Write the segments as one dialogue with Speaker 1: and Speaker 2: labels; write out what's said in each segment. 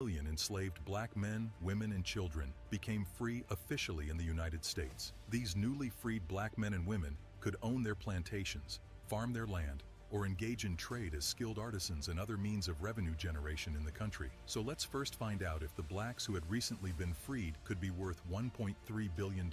Speaker 1: Million enslaved black men, women, and children became free officially in the United States. These newly freed black men and women could own their plantations, farm their land, or engage in trade as skilled artisans and other means of revenue generation in the country. So let's first find out if the blacks who had recently been freed could be worth $1.3 billion.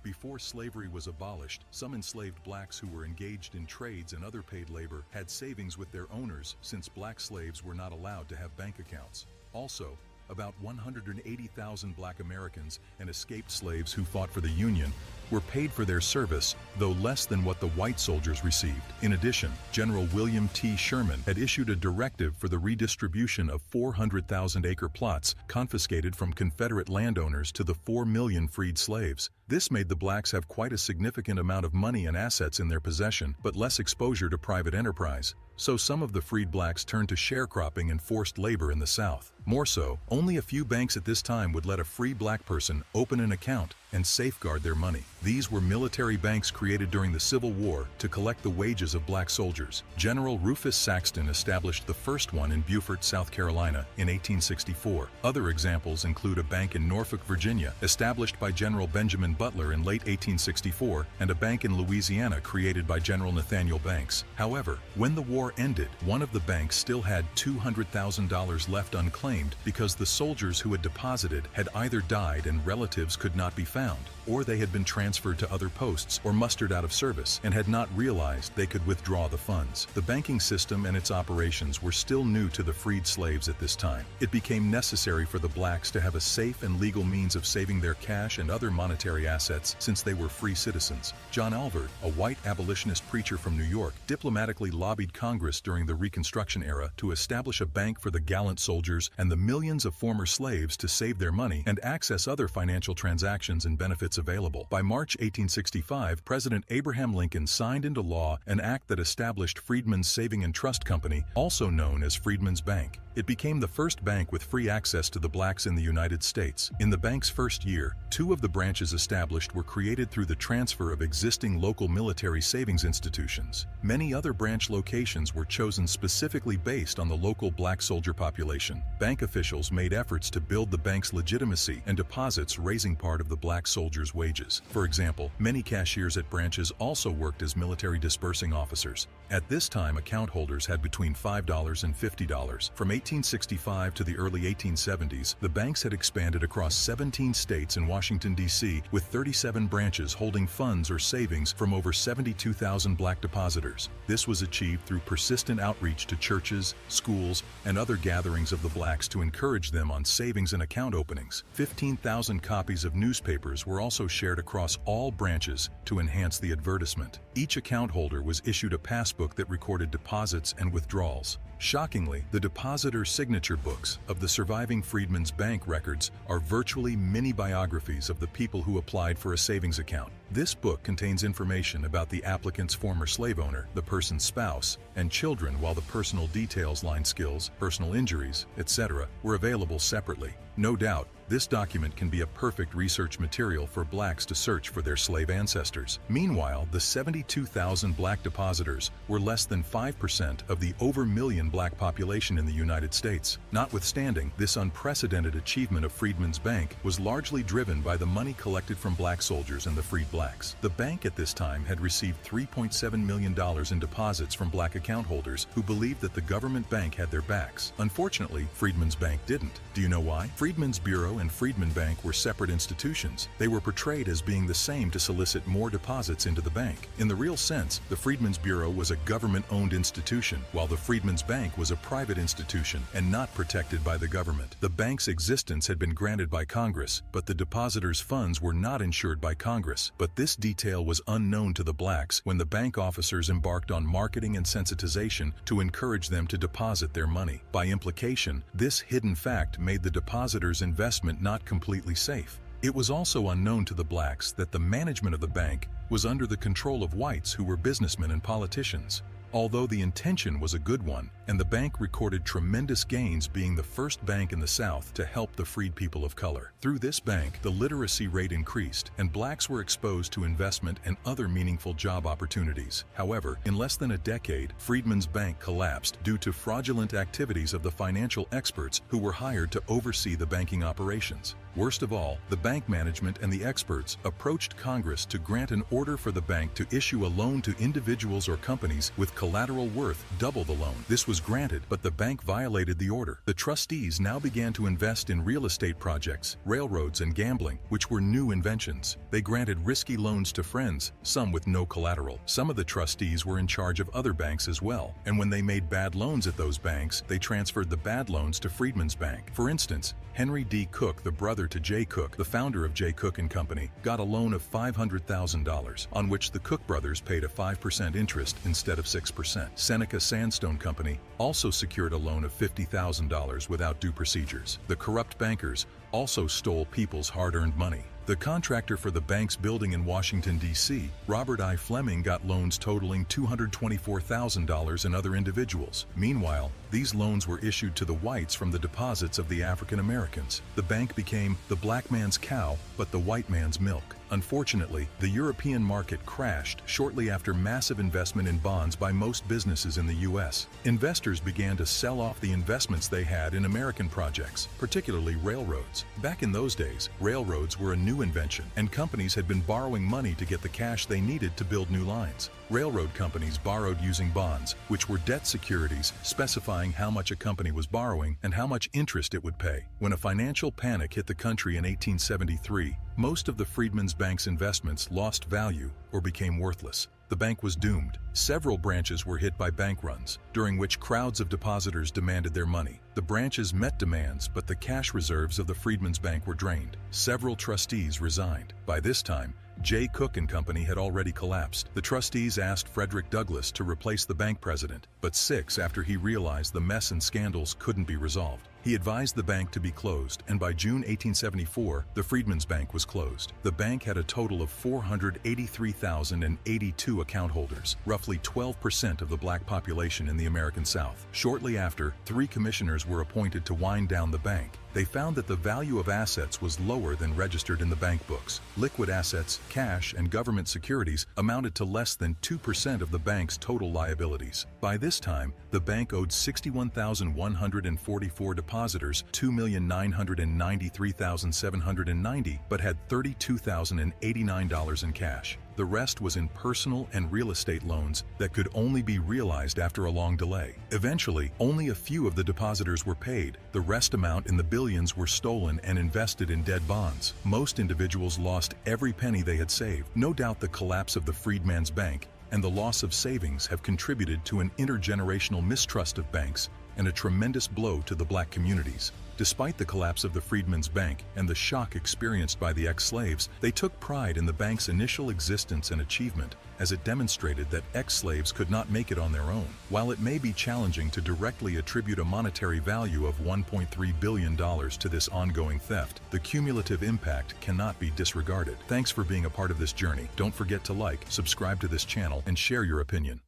Speaker 1: Before slavery was abolished, some enslaved blacks who were engaged in trades and other paid labor had savings with their owners, since black slaves were not allowed to have bank accounts. Also, about 180,000 black Americans and escaped slaves who fought for the Union were paid for their service, though less than what the white soldiers received. In addition, General William T. Sherman had issued a directive for the redistribution of 400,000-acre plots confiscated from Confederate landowners to the 4 million freed slaves. This made the blacks have quite a significant amount of money and assets in their possession, but less exposure to private enterprise. So some of the freed blacks turned to sharecropping and forced labor in the South. More so, only a few banks at this time would let a free black person open an account and safeguard their money. These were military banks created during the Civil War to collect the wages of black soldiers. General Rufus Saxton established the first one in Beaufort, South Carolina in 1864. Other examples include a bank in Norfolk, Virginia, established by General Benjamin Butler in late 1864, and a bank in Louisiana created by General Nathaniel Banks. However, when the war ended, one of the banks still had $200,000 left unclaimed because the soldiers who had deposited had either died and relatives could not be found, or they had been transferred to other posts or mustered out of service and had not realized they could withdraw the funds. The banking system and its operations were still new to the freed slaves at this time. It became necessary for the blacks to have a safe and legal means of saving their cash and other monetary assets since they were free citizens. John Alvord, a white abolitionist preacher from New York, diplomatically lobbied Congress during the Reconstruction era to establish a bank for the gallant soldiers and the millions of former slaves to save their money and access other financial transactions and benefits available. By March 1865, President Abraham Lincoln signed into law an act that established Freedmen's Saving and Trust Company, also known as Freedmen's Bank. It became the first bank with free access to the blacks in the United States. In the bank's first year, 2 of the branches established were created through the transfer of existing local military savings institutions. Many other branch locations were chosen specifically based on the local black soldier population. Bank officials made efforts to build the bank's legitimacy and deposits, raising part of the black soldiers' wages. For example, many cashiers at branches also worked as military dispersing officers. At this time, account holders had between $5 and $50. From 1865 to the early 1870s, the banks had expanded across 17 states and Washington, D.C., with 37 branches holding funds or savings from over 72,000 black depositors. This was achieved through persistent outreach to churches, schools, and other gatherings of the blacks to encourage them on savings and account openings. 15,000 copies of newspapers were also shared across all branches to enhance the advertisement. Each account holder was issued a passbook that recorded deposits and withdrawals. Shockingly, the depositor signature books of the surviving Freedmen's Bank records are virtually mini biographies of the people who applied for a savings account. This book contains information about the applicant's former slave owner, the person's spouse, and children, while the personal details, line skills, personal injuries, etc., were available separately. No doubt, this document can be a perfect research material for blacks to search for their slave ancestors. Meanwhile, the 72,000 black depositors were less than 5% of the over million black population in the United States. Notwithstanding, this unprecedented achievement of Freedmen's Bank was largely driven by the money collected from black soldiers and the freed blacks. The bank at this time had received $3.7 million in deposits from black account holders who believed that the government bank had their backs. Unfortunately, Freedmen's Bank didn't. Do you know why? Freedmen's Bureau and Freedmen Bank were separate institutions. They were portrayed as being the same to solicit more deposits into the bank. In the real sense, the Freedmen's Bureau was a government-owned institution, while the Freedmen's Bank was a private institution and not protected by the government. The bank's existence had been granted by Congress, but the depositors' funds were not insured by Congress. But this detail was unknown to the blacks when the bank officers embarked on marketing and sensitization to encourage them to deposit their money. By implication, this hidden fact made the depositors' investment not completely safe. It was also unknown to the blacks that the management of the bank was under the control of whites who were businessmen and politicians. Although the intention was a good one, and the bank recorded tremendous gains being the first bank in the South to help the freed people of color. Through this bank, the literacy rate increased, and blacks were exposed to investment and other meaningful job opportunities. However, in less than a decade, Freedmen's Bank collapsed due to fraudulent activities of the financial experts who were hired to oversee the banking operations. Worst of all, the bank management and the experts approached Congress to grant an order for the bank to issue a loan to individuals or companies with collateral worth double the loan. This was granted, but the bank violated the order. The trustees now began to invest in real estate projects, railroads, and gambling, which were new inventions. They granted risky loans to friends, some with no collateral. Some of the trustees were in charge of other banks as well, and when they made bad loans at those banks, they transferred the bad loans to Freedmen's Bank. For instance, Henry D. Cook, the brother to Jay Cook, the founder of Jay Cook & Company, got a loan of $500,000, on which the Cook brothers paid a 5% interest instead of 6%. Seneca Sandstone Company also secured a loan of $50,000 without due procedures. The corrupt bankers also stole people's hard-earned money. The contractor for the bank's building in Washington, D.C., Robert I. Fleming, got loans totaling $224,000 in other individuals. Meanwhile, these loans were issued to the whites from the deposits of the African Americans. The bank became the black man's cow, but the white man's milk. Unfortunately, the European market crashed shortly after massive investment in bonds by most businesses in the U.S. Investors began to sell off the investments they had in American projects, particularly railroads. Back in those days, railroads were a new invention, and companies had been borrowing money to get the cash they needed to build new lines. Railroad companies borrowed using bonds, which were debt securities specifying how much a company was borrowing and how much interest it would pay. When a financial panic hit the country in 1873, most of the Freedmen's Bank's investments lost value or became worthless. The bank was doomed. Several branches were hit by bank runs, during which crowds of depositors demanded their money. The branches met demands, but the cash reserves of the Freedmen's Bank were drained. Several trustees resigned. By this time, Jay Cook & Company had already collapsed. The trustees asked Frederick Douglass to replace the bank president, but 6 after he realized the mess and scandals couldn't be resolved. He advised the bank to be closed, and by June 1874, the Freedmen's Bank was closed. The bank had a total of 483,082 account holders, roughly 12% of the black population in the American South. Shortly after, 3 commissioners were appointed to wind down the bank. They found that the value of assets was lower than registered in the bank books. Liquid assets, cash, and government securities amounted to less than 2% of the bank's total liabilities. By this time, the bank owed 61,144 depositors $2,993,790, but had $32,089 in cash. The rest was in personal and real estate loans that could only be realized after a long delay. Eventually, only a few of the depositors were paid. The rest amount in the billions were stolen and invested in dead bonds. Most individuals lost every penny they had saved. No doubt the collapse of the Freedmen's Bank and the loss of savings have contributed to an intergenerational mistrust of banks and a tremendous blow to the black communities. Despite the collapse of the Freedmen's Bank and the shock experienced by the ex-slaves, they took pride in the bank's initial existence and achievement, as it demonstrated that ex-slaves could not make it on their own. While it may be challenging to directly attribute a monetary value of $1.3 billion to this ongoing theft, the cumulative impact cannot be disregarded. Thanks for being a part of this journey. Don't forget to like, subscribe to this channel, and share your opinion.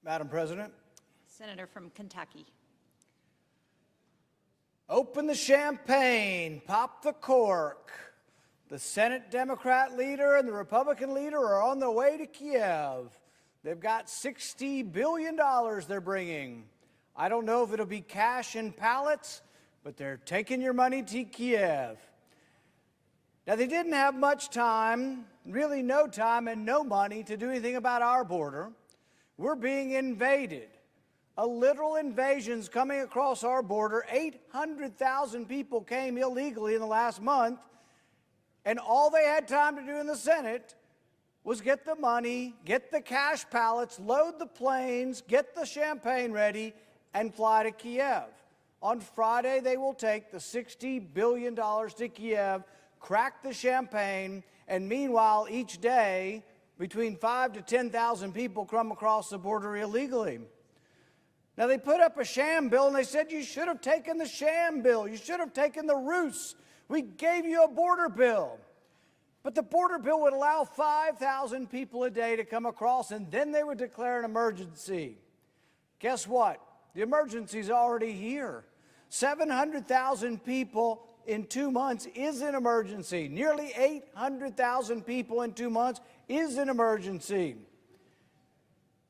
Speaker 2: Madam President.
Speaker 3: Senator from Kentucky.
Speaker 2: Open the champagne, pop the cork. The Senate Democrat leader and the Republican leader are on their way to Kiev. They've got $60 billion they're bringing. I don't know if it'll be cash in pallets, but they're taking your money to Kiev. Now, they didn't have much time, really no time and no money to do anything about our border. We're being invaded. A literal invasion's coming across our border. 800,000 people came illegally in the last month, and all they had time to do in the Senate was get the money, get the cash pallets, load the planes, get the champagne ready, and fly to Kiev. On Friday, they will take the $60 billion to Kiev, crack the champagne, and meanwhile, each day, between 5,000 to 10,000 people come across the border illegally. Now, they put up a sham bill, and they said, you should have taken the sham bill. You should have taken the ruse. We gave you a border bill. But the border bill would allow 5,000 people a day to come across, and then they would declare an emergency. Guess what? The emergency's already here. 700,000 people in 2 months is an emergency. Nearly 800,000 people in 2 months is an emergency.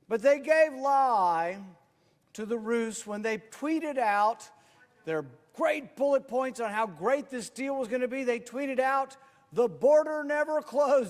Speaker 2: But they gave lie to the roost when they tweeted out their great bullet points on how great this deal was going to be. They tweeted out, "The border never closed."